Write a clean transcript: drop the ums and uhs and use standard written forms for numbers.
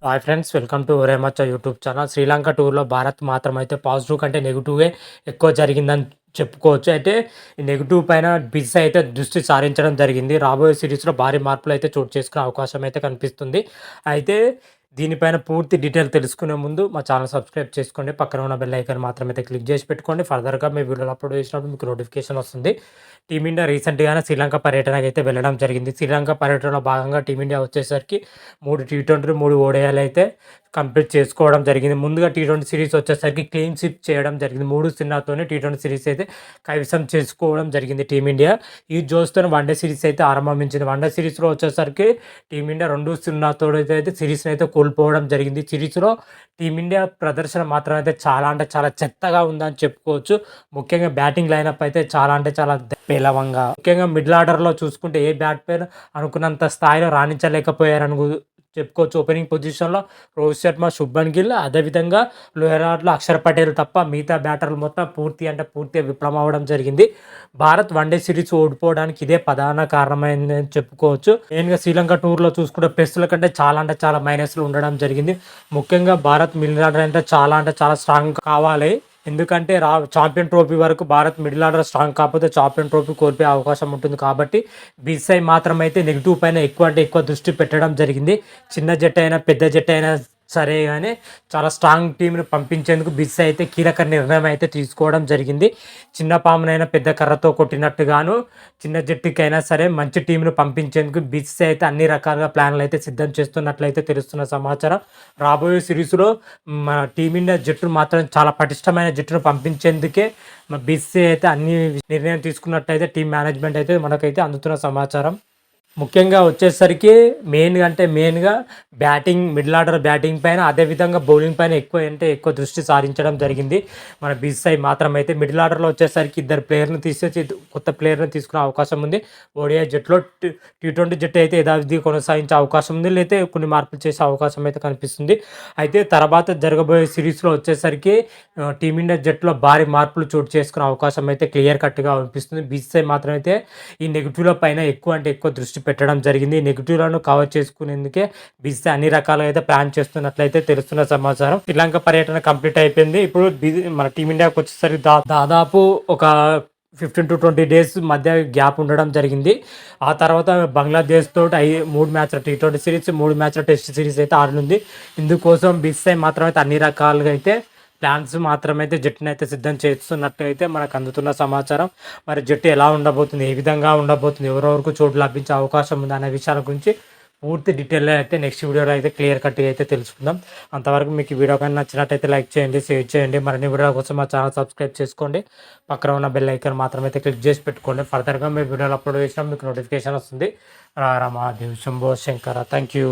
Hi friends, welcome to Oremachha YouTube channel. Sri Lanka టూర్‌లో భారత్ మాత్రం అయితే పాజిటివ్ కంటే నెగెటివే ఎక్కువ జరిగిందని చెప్పుకోవచ్చు. అయితే ఈ నెగెటివ్ పైన బిస్ అయితే దృష్టి సారించడం జరిగింది. రాబోయే సీరీస్‌లో భారీ మార్పులైతే చోటు చేసుకునే అవకాశం అయితే కనిపిస్తుంది. అయితే దీనిపైన పూర్తి డీటెయిల్ తెలుసుకునే ముందు మా ఛానల్ సబ్స్క్రైబ్ చేసుకోండి. పక్కన ఉన్న బెల్ ఐకాన్ మాత్రం అయితే క్లిక్ చేసి పెట్టుకోండి. ఫర్దర్‌గా మీ వీడియోలు అప్లోడ్ చేసినప్పుడు మీకు నోటిఫికేషన్ వస్తుంది. టీమిండియా రీసెంట్‌గానే శ్రీలంక పర్యటనకైతే వెళ్ళడం జరిగింది. శ్రీలంక పర్యటనలో భాగంగా టీమిండియా వచ్చేసరికి 3 టీ20, 3 ఓడిఐలు అయితే కంప్లీట్ చేసుకోవడం జరిగింది. ముందుగా టీ20 సిరీస్ వచ్చేసరికి క్లీన్ స్వీప్ చేయడం జరిగింది. 3-0తోనే టీ20 సిరీస్ అయితే కైవసం చేసుకోవడం జరిగింది టీమిండియా. ఈ జోష్‌తోనే వన్‌డే సిరీస్ అయితే ఆరంభించింది. వన్‌డే సిరీస్‌లో వచ్చేసరికి టీమిండియా 2-0 అయితే సిరీస్‌ని అయితే కోల్పోవడం జరిగింది. సిరీస్‌లో టీమిండియా ప్రదర్శన మాత్రం అయితే చాలా అంటే చాలా చెత్తగా ఉందని చెప్పుకోవచ్చు. ముఖ్యంగా బ్యాటింగ్ లైనప్ అయితే చాలా అంటే చాలా పేలవంగా, ముఖ్యంగా మిడిల్ ఆర్డర్‌లో చూసుకుంటే ఏ బ్యాట్స్‌మెన్ అనుకున్నంత స్థాయిలో రాణించలేకపోయారని చెప్పుకోవచ్చు. ఓపెనింగ్ పొజిషన్‌లో రోహిత్ శర్మ, శుభ్మన్ గిల్, అదేవిధంగా లోయర్ ఆర్డర్‌లో అక్షర్ పటేల్ తప్ప మిగతా బ్యాటర్లు మొత్తం పూర్తిగా విఫలం అవ్వడం జరిగింది. భారత్ వన్‌డే సిరీస్ ఓడిపోవడానికి ఇదే ప్రధాన కారణమైందని చెప్పుకోవచ్చు. మెయిన్‌గా శ్రీలంక టూర్‌లో చూసుకుంటే ప్లస్‌ల కంటే చాలా అంటే చాలా మైనస్‌లు ఉండడం జరిగింది. ముఖ్యంగా భారత్ మిడిల్ ఆర్డర్ అంటే చాలా స్ట్రాంగ్ కావాలి. ఎందుకంటే ఛాంపియన్ ట్రోఫీ వరకు భారత్ మిడిల్ ఆర్డర్ స్ట్రాంగ్ కాకపోతే ఛాంపియన్ ట్రోఫీ కోల్పోయే అవకాశం ఉంటుంది. కాబట్టి బీసీసీఐ మాత్రం అయితే నెగిటివ్ పైన ఎక్కువ దృష్టి పెట్టడం జరిగింది. చిన్న జట్టు అయినా పెద్ద జట్టు అయినా సరే కానీ చాలా స్ట్రాంగ్ టీంని పంపించేందుకు బీసీసీఐ అయితే కీలక నిర్ణయం అయితే తీసుకోవడం జరిగింది. చిన్న పామునైనా పెద్ద కర్రతో కొట్టినట్టుగాను చిన్న జట్టుకైనా సరే మంచి టీంను పంపించేందుకు బీసీసీఐ అయితే అన్ని రకాలుగా ప్లాన్లు అయితే సిద్ధం చేస్తున్నట్లయితే తెలుస్తున్న సమాచారం. రాబోయే సిరీస్‌లో మన టీమిండియా జట్టును మాత్రం చాలా పటిష్టమైన జట్టును పంపించేందుకే బీసీసీఐ అయితే అన్ని నిర్ణయం తీసుకున్నట్టయితే టీం మేనేజ్మెంట్ అయితే మనకైతే అందుతున్న సమాచారం. ముఖ్యంగా వచ్చేసరికి మెయిన్‌గా మిడిల్ ఆర్డర్ బ్యాటింగ్ పైన, అదేవిధంగా బౌలింగ్ పైన ఎక్కువ దృష్టి సారించడం జరిగింది. మన బీసీసీఐ మాత్రం అయితే మిడిల్ ఆర్డర్‌లో వచ్చేసరికి ఇద్దరు ప్లేయర్‌ని తీసేసి కొత్త ప్లేయర్‌ని తీసుకునే అవకాశం ఉంది. ఓడిఐ జట్టులో టీ20 జట్టు అయితే యథావిధిగా కొనసాగించే అవకాశం ఉంది. లేతే కొన్ని మార్పులు చేసే అవకాశం అయితే కనిపిస్తుంది. అయితే తర్వాత జరగబోయే సిరీస్‌లో వచ్చేసరికి టీమిండియా జట్టులో భారీ మార్పులు చోటు చేసుకునే అవకాశం అయితే క్లియర్ కట్‌గా అనిపిస్తుంది. బీసీసీఐ మాత్రం అయితే ఈ నెగెటివ్‌ల పైన ఎక్కువ దృష్టి పెట్టడం జరిగింది. ఈ నెగెటివ్‌లను కవర్ చేసుకునేందుకే బీసీసీఐ అన్ని రకాలుగా అయితే ప్లాన్ చేస్తున్నట్లయితే తెలుస్తున్న సమాచారం. శ్రీలంక పర్యటన కంప్లీట్ అయిపోయింది. ఇప్పుడు మన టీమిండియాకి వచ్చేసరికి దాదాపు ఒక 15-20 డేస్ మధ్య గ్యాప్ ఉండడం జరిగింది. ఆ తర్వాత బంగ్లాదేశ్ తోటి 3 మ్యాచ్ల టీ20 సిరీస్, 3 మ్యాచ్ల టెస్ట్ సిరీస్ అయితే ఆడనుంది. ఇందుకోసం బీసీసీఐ మాత్రం అయితే అన్ని రకాలుగా అయితే ప్లాన్స్ మాత్రమైతే జట్టునైతే సిద్ధం చేస్తున్నట్టయితే మనకు అందుతున్న సమాచారం. మరి జట్టు ఎలా ఉండబోతుంది, ఏ విధంగా ఉండబోతుంది, ఎవరెవరికి చోటు లభించే అవకాశం ఉంది అనే విషయాల గురించి పూర్తి డీటెయిల్గా అయితే నెక్స్ట్ వీడియోలో అయితే క్లియర్ కట్గా అయితే తెలుసుకుందాం. అంతవరకు మీకు ఈ వీడియో కానీ నచ్చినట్టయితే లైక్ చేయండి, షేర్ చేయండి. మరిన్ని వీడియోల కోసం మా ఛానల్ సబ్స్క్రైబ్ చేసుకోండి. పక్కన ఉన్న బెల్ ఐకాన్ మాత్రం అయితే క్లిక్ చేసి పెట్టుకోండి. ఫర్దర్గా మీ వీడియోలు అప్లోడ్ చేసినా మీకు నోటిఫికేషన్ వస్తుంది. రామ దేవ్ శంభో శంకర. Thank you.